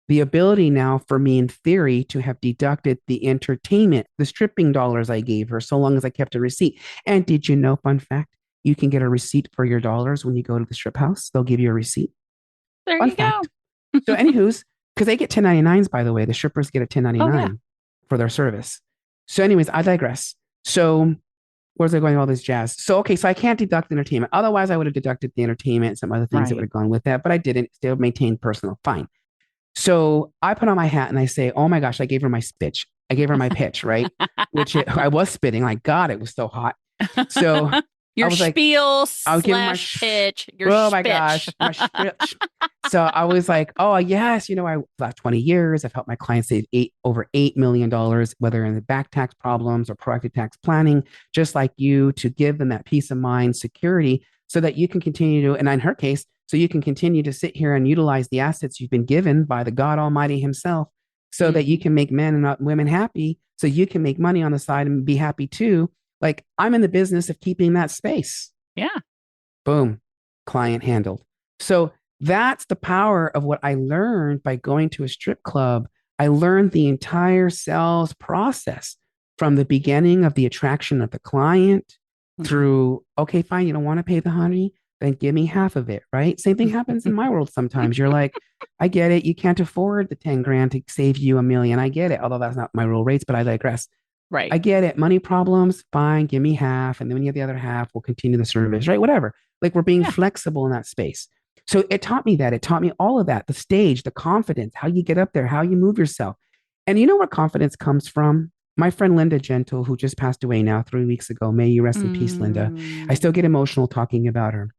Speaker 3: the ability now for me, in theory, to have deducted the entertainment, the stripping dollars I gave her, so long as I kept a receipt. And did you know, fun fact, you can get a receipt for your dollars when you go to the strip house. They'll give you a receipt.
Speaker 2: There
Speaker 3: Fun
Speaker 2: you
Speaker 3: fact.
Speaker 2: go.
Speaker 3: So anywho's, because they get 1099s, by the way, the strippers get a 1099 for their service. So anyways, I digress. So where's I going all this jazz? So, okay, so I can't deduct the entertainment. Otherwise, I would have deducted the entertainment and some other things that would have gone with that, but I didn't. Still maintained personal. Fine. So I put on my hat and I say, oh my gosh, I gave her my pitch. I gave her my pitch, right? I was spitting. Like, God, it was so hot. So
Speaker 2: your
Speaker 3: I was
Speaker 2: spiel
Speaker 3: like, I'll give my
Speaker 2: pitch. Your
Speaker 3: oh my gosh, my pitch. So I was like, oh yes, I last 20 years, I've helped my clients save over $8 million, whether in the back tax problems or proactive tax planning, just like you, to give them that peace of mind, security, so that you can continue to, and in her case, so you can continue to sit here and utilize the assets you've been given by the God Almighty himself, so that you can make men and not women happy, so you can make money on the side and be happy too. Like, I'm in the business of keeping that space.
Speaker 2: Yeah.
Speaker 3: Boom. Client handled. So that's the power of what I learned by going to a strip club. I learned the entire sales process from the beginning of the attraction of the client
Speaker 2: Mhm.
Speaker 3: through, okay, fine, you don't want to pay the honey, then give me half of it, right? Same thing happens in my world sometimes. You're like, I get it. You can't afford the 10 grand to save you a million. I get it. Although that's not my real rates, but I digress.
Speaker 2: Right.
Speaker 3: I get it. Money problems, fine, give me half. And then when you have the other half, we'll continue the service, right? Whatever. Like we're being
Speaker 2: Yeah.
Speaker 3: flexible in that space. So it taught me that. It taught me all of that, the stage, the confidence, how you get up there, how you move yourself. And you know where confidence comes from? My friend Linda Gentle, who just passed away now 3 weeks ago, may you rest in peace, Linda. I still get emotional talking about her.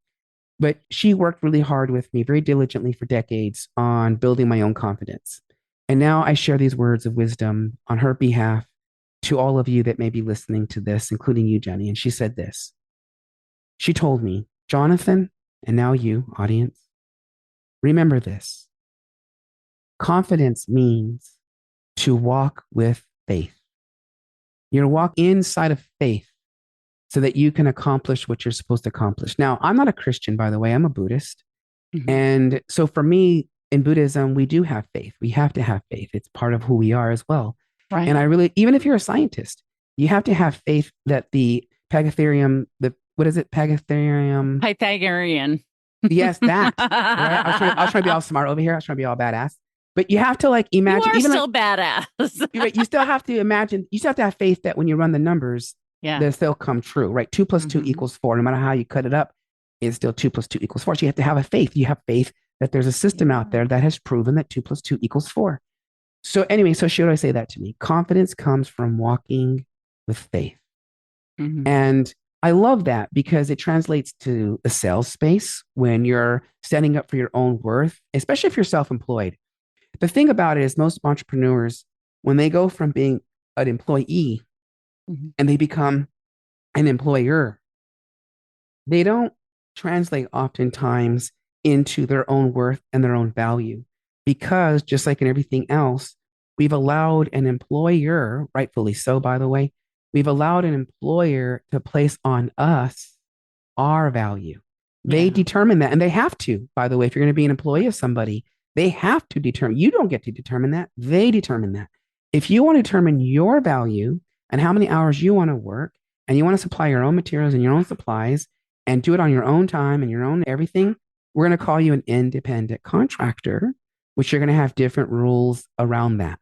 Speaker 3: But she worked really hard with me, very diligently for decades on building my own confidence. And now I share these words of wisdom on her behalf to all of you that may be listening to this, including you, Jenny. And she said this. She told me, Jonathan, and now you, audience, remember this. Confidence means to walk with faith. You're to walk inside of faith so that you can accomplish what you're supposed to accomplish. Now, I'm not a Christian, by the way, I'm a Buddhist.
Speaker 2: Mhm.
Speaker 3: And so for me, in Buddhism, we do have faith. We have to have faith. It's part of who we are as well.
Speaker 2: Right.
Speaker 3: And I really, even if you're a scientist, you have to have faith that the Pythagorean, what is it?
Speaker 2: Pythagorean.
Speaker 3: Yes, that. Right. I was trying to be all smart over here. I was trying to be all badass. But you have to like
Speaker 2: You
Speaker 3: imagine,
Speaker 2: are
Speaker 3: even
Speaker 2: still
Speaker 3: like,
Speaker 2: badass.
Speaker 3: you still have to imagine, you still have to have faith that when you run the numbers,
Speaker 2: Yeah.
Speaker 3: they'll come true, right? 2 + 2
Speaker 2: Mhm.
Speaker 3: = 4. No matter how you cut it up, it's still 2 + 2 = 4. So you have to have a faith. You have faith that there's a system out there that has proven that 2 + 2 = 4. So anyway, so should I say that to me? Confidence comes from walking with faith.
Speaker 2: Mhm.
Speaker 3: And I love that because it translates to the sales space when you're standing up for your own worth, especially if you're self-employed. The thing about it is most entrepreneurs, when they go from being an employee
Speaker 2: Mhm.
Speaker 3: and they become an employer, they don't translate oftentimes into their own worth and their own value because just like in everything else, we've allowed an employer, rightfully so, by the way, we've allowed an employer to place on us our value. They
Speaker 2: Yeah.
Speaker 3: determine that, and they have to, by the way, if you're going to be an employee of somebody, they have to determine. You don't get to determine that. They determine that. If you want to determine your value and how many hours you want to work, and you want to supply your own materials and your own supplies and do it on your own time and your own everything, we're going to call you an independent contractor, which you're going to have different rules around that.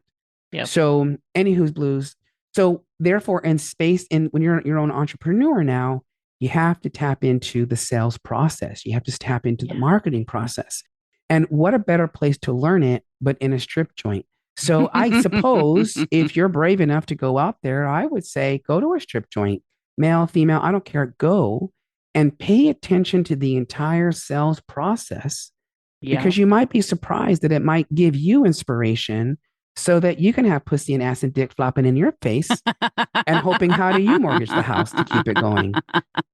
Speaker 2: Yep.
Speaker 3: So, anywho's blues. So, therefore, in space, in when you're your own entrepreneur now, you have to tap into the sales process. You have to tap into the marketing process. And what a better place to learn it, but in a strip joint. So I suppose if you're brave enough to go out there, I would say go to a strip joint, male, female, I don't care, go and pay attention to the entire sales process because you might be surprised that it might give you inspiration so that you can have pussy and ass and dick flopping in your face and hoping how do you mortgage the house to keep it going.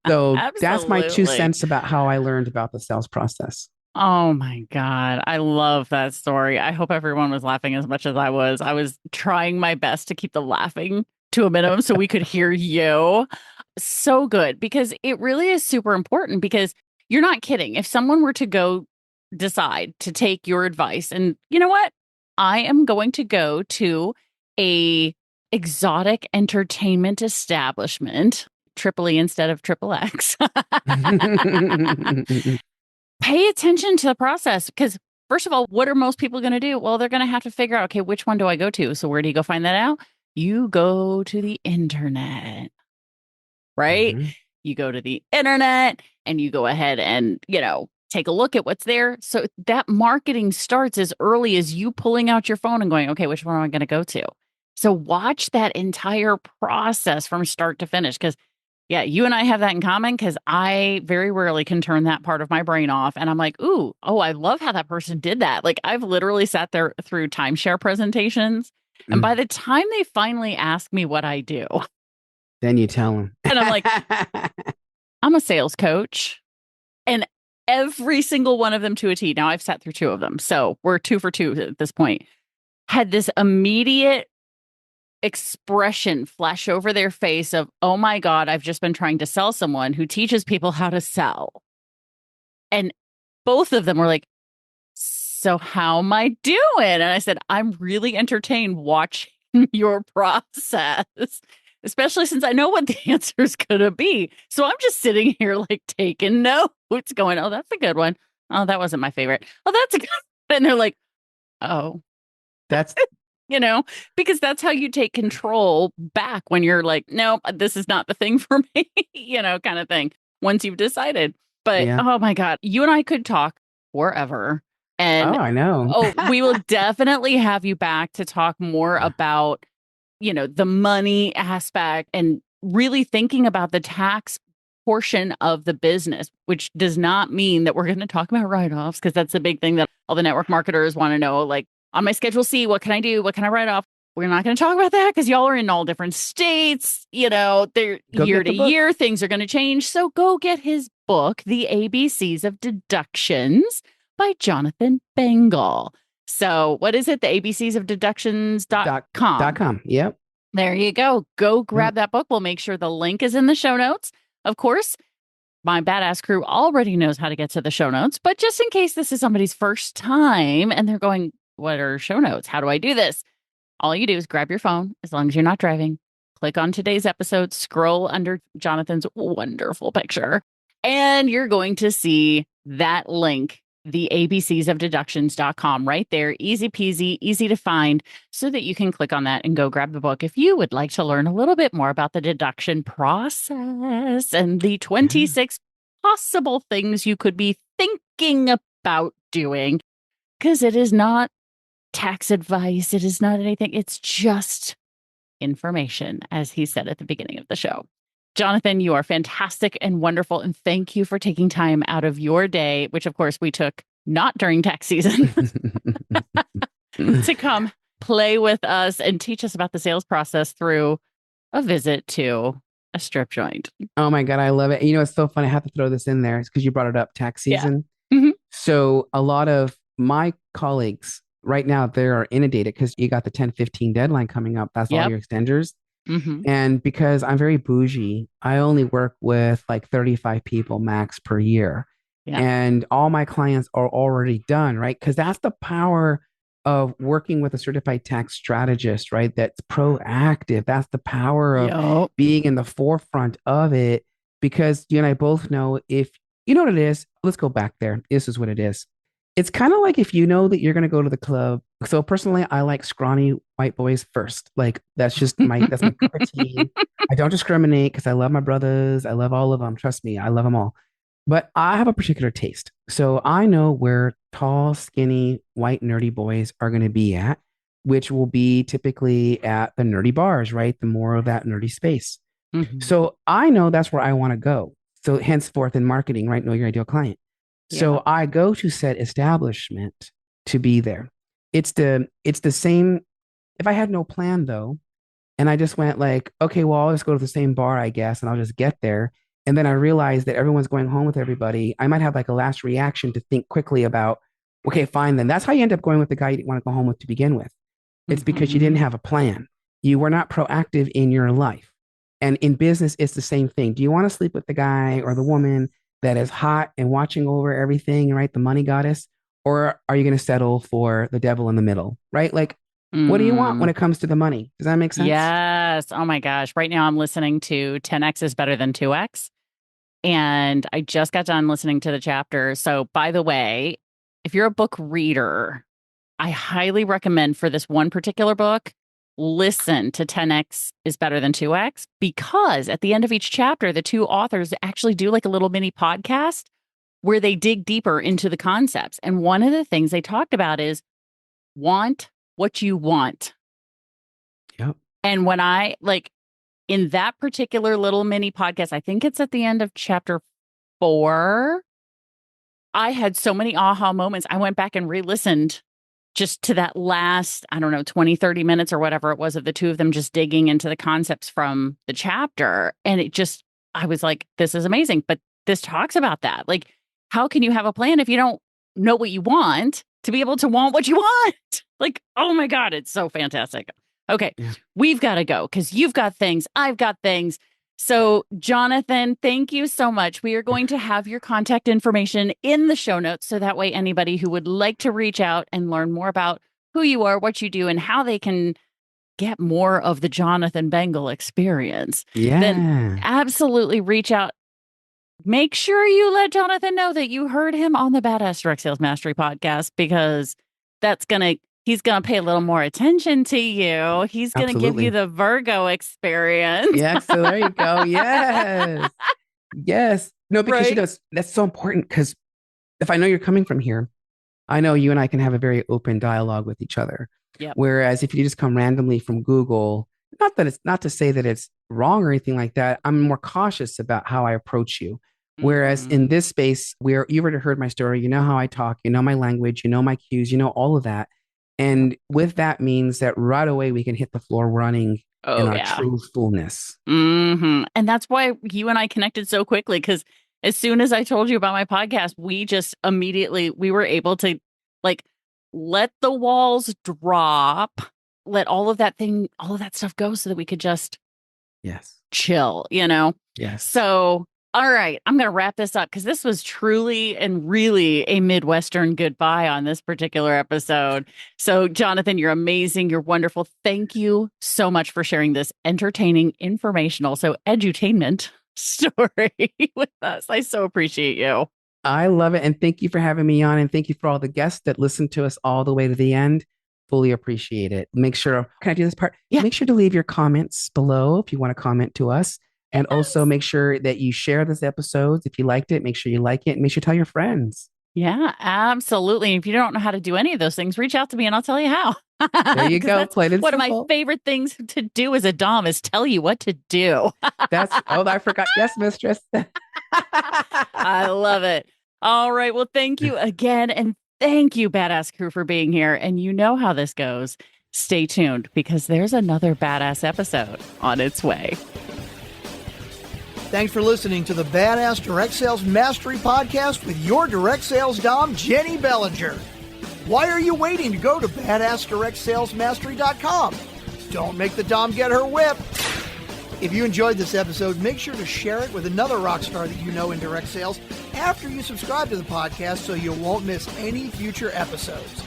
Speaker 3: So that's my 2 cents about how I learned about the sales process.
Speaker 2: Oh my God. I love that story. I hope everyone was laughing as much as I was. I was trying my best to keep the laughing to a minimum so we could hear you. So good because it really is super important because you're not kidding. If someone were to go decide to take your advice and you know what? I am going to go to a exotic entertainment establishment, triple E instead of triple X. Pay attention to the process because first of all, what are most people going to do? Well, they're going to have to figure out, okay, which one do I go to? So where do you go find that out? You go to the internet, right?
Speaker 3: Mhm.
Speaker 2: You go to the internet and you go ahead and, take a look at what's there. So that marketing starts as early as you pulling out your phone and going, okay, which one am I going to go to? So watch that entire process from start to finish because yeah, you and I have that in common because I very rarely can turn that part of my brain off. And I'm like, ooh, oh, I love how that person did that. Like I've literally sat there through timeshare presentations. And by
Speaker 3: Mm.
Speaker 2: the time they finally ask me what I do,
Speaker 3: Then you tell them.
Speaker 2: and I'm like, I'm a sales coach. And every single one of them to a T. Now I've sat through 2 of them. So we're 2 for 2 at this point. Had this immediate expression flash over their face of, oh my God, I've just been trying to sell someone who teaches people how to sell. And both of them were like, so how am I doing? And I said, I'm really entertained watching your process. especially since I know what the answer is going to be. So I'm just sitting here like taking notes, going, oh, that's a good one. Oh, that wasn't my favorite. Oh, that's a good one. And they're like, oh,
Speaker 3: That's
Speaker 2: because that's how you take control back when you're like, no, this is not the thing for me, kind of thing once you've decided. But
Speaker 3: yeah.
Speaker 2: oh my God, you and I could talk forever. And
Speaker 3: I know.
Speaker 2: we will definitely have you back to talk more about, the money aspect and really thinking about the tax portion of the business, which does not mean that we're going to talk about write-offs, because that's the big thing that all the network marketers want to know. Like, on my Schedule C, what can I do? What can I write off? We're not going to talk about that because y'all are in all different states. They're year to year, things are going to change. So go get his book, The ABCs of Deductions by Jonathan Bengel. So what is it? The ABCs of Deductions.com.
Speaker 3: .com. Yep.
Speaker 2: There you go. Go grab that book. We'll make sure the link is in the show notes. Of course, my badass crew already knows how to get to the show notes, but just in case this is somebody's first time and they're going, what are show notes? How do I do this? All you do is grab your phone, as long as you're not driving, click on today's episode, scroll under Jonathan's wonderful picture, and you're going to see that link, the ABCs of Deductions.com right there. Easy peasy, easy to find, so that you can click on that and go grab the book if you would like to learn a little bit more about the deduction process and the 26 possible things you could be thinking about doing, because it is not tax advice. It is not anything. It's just information, as he said at the beginning of the show. Jonathan, you are fantastic and wonderful. And thank you for taking time out of your day, which of course we took not during tax season, to come play with us and teach us about the sales process through a visit to a strip joint.
Speaker 3: Oh my God, I love it. It's so funny. I have to throw this in there because you brought it up, tax season.
Speaker 2: Yeah. Mm-hmm.
Speaker 3: So a lot of my colleagues right now, they're inundated because you got the 10/15 deadline coming up. That's all your extenders.
Speaker 2: Mm-hmm.
Speaker 3: And because I'm very bougie, I only work with like 35 people max per year. Yeah. And all my clients are already done, right? Because that's the power of working with a certified tax strategist, right? That's proactive. That's the power of being in the forefront of it. Because you and I both know, if you know what it is, let's go back there. This is what it is. It's kind of like if you know that you're going to go to the club. So personally, I like scrawny white boys first. Like that's my cup of tea. I don't discriminate because I love my brothers. I love all of them. Trust me, I love them all. But I have a particular taste. So I know where tall, skinny, white, nerdy boys are going to be at, which will be typically at the nerdy bars, right? The more of that nerdy space. Mm-hmm. So I know that's where I want to go. So henceforth in marketing, right? Know your ideal client. So I go to said establishment to be there. It's the same. If I had no plan though, and I just went like, okay, well, I'll just go to the same bar, I guess, and I'll just get there. And then I realized that everyone's going home with everybody. I might have like a last reaction to think quickly about, okay, fine, then that's how you end up going with the guy you didn't want to go home with to begin with. It's because you didn't have a plan. You were not proactive in your life. And in business, it's the same thing. Do you want to sleep with the guy or the woman that is hot and watching over everything, right? The money goddess? Or are you going to settle for the devil in the middle, right? Like, what do you want when it comes to the money? Does that make sense?
Speaker 2: Yes. Oh my gosh. Right now I'm listening to 10X is better than 2X. And I just got done listening to the chapter. So by the way, if you're a book reader, I highly recommend for this one particular book, listen to 10X is better than 2X, because at the end of each chapter, the two authors actually do like a little mini podcast where they dig deeper into the concepts. And one of the things they talked about is want what you want.
Speaker 3: Yep.
Speaker 2: And when I in that particular little mini podcast, I think it's at the end of chapter 4, I had so many aha moments. I went back and re-listened just to that last, 20, 30 minutes or whatever it was of the two of them just digging into the concepts from the chapter. And I was like, this is amazing. But this talks about that. Like, how can you have a plan if you don't know what you want to be able to want what you want? Like, oh my God, it's so fantastic. Okay, we've got to go because you've got things, I've got things. So, Jonathan, thank you so much. We are going to have your contact information in the show notes, so that way anybody who would like to reach out and learn more about who you are, what you do, and how they can get more of the Jonathan Bengel experience,
Speaker 3: Yeah.
Speaker 2: then absolutely reach out. Make sure you let Jonathan know that you heard him on the Badass Direct Sales Mastery podcast, because he's gonna pay a little more attention to you. He's gonna give you
Speaker 3: Absolutely.
Speaker 2: the Virgo experience.
Speaker 3: Yeah. So there you go. Yes. Yes. No, because
Speaker 2: Right?
Speaker 3: that's so important, because if I know you're coming from here, I know you and I can have a very open dialogue with each other.
Speaker 2: Yep.
Speaker 3: Whereas if you just come randomly from Google, not to say that it's wrong or anything like that, I'm more cautious about how I approach you. Whereas in
Speaker 2: Mhm.
Speaker 3: this space, where you've already heard my story, you know how I talk, you know my language, you know my cues, you know all of that. And with that means that right away we can hit the floor running in
Speaker 2: Oh
Speaker 3: our
Speaker 2: yeah.
Speaker 3: true fullness.
Speaker 2: And that's why you and I connected so quickly, because as soon as I told you about my podcast, we just immediately we were able to like let the walls drop, let all of that stuff go so that we could just
Speaker 3: Yes.
Speaker 2: chill,
Speaker 3: Yes.
Speaker 2: So, all right, I'm going to wrap this up, because this was truly and really a Midwestern goodbye on this particular episode. So, Jonathan, you're amazing. You're wonderful. Thank you so much for sharing this entertaining, informational, so edutainment story with us. I so appreciate you.
Speaker 3: I love it. And thank you for having me on. And thank you for all the guests that listened to us all the way to the end. Fully appreciate it. Make sure, can I do this part?
Speaker 2: Yeah.
Speaker 3: Make sure to leave your comments below if you want to comment to us. And also make sure that you share this episode. If you liked it, make sure you like it, and make sure to tell your friends.
Speaker 2: Yeah, absolutely. And if you don't know how to do any of those things, reach out to me and I'll tell you how.
Speaker 3: There you
Speaker 2: 'Cause
Speaker 3: go.
Speaker 2: that's
Speaker 3: Plain and
Speaker 2: one of my
Speaker 3: simple.
Speaker 2: favorite things to do as a Dom, is tell you what to do.
Speaker 3: I forgot. Yes, mistress.
Speaker 2: I love it. All right. Well, thank you again. And thank you, Badass Crew, for being here. And you know how this goes. Stay tuned, because there's another badass episode on its way.
Speaker 1: Thanks for listening to the Badass Direct Sales Mastery Podcast with your direct sales dom, Jenny Bellinger. Why are you waiting to go to badassdirectsalesmastery.com? Don't make the dom get her whip. If you enjoyed this episode, make sure to share it with another rock star that you know in direct sales after you subscribe to the podcast, so you won't miss any future episodes.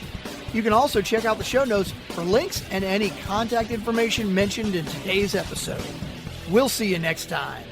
Speaker 1: You can also check out the show notes for links and any contact information mentioned in today's episode. We'll see you next time.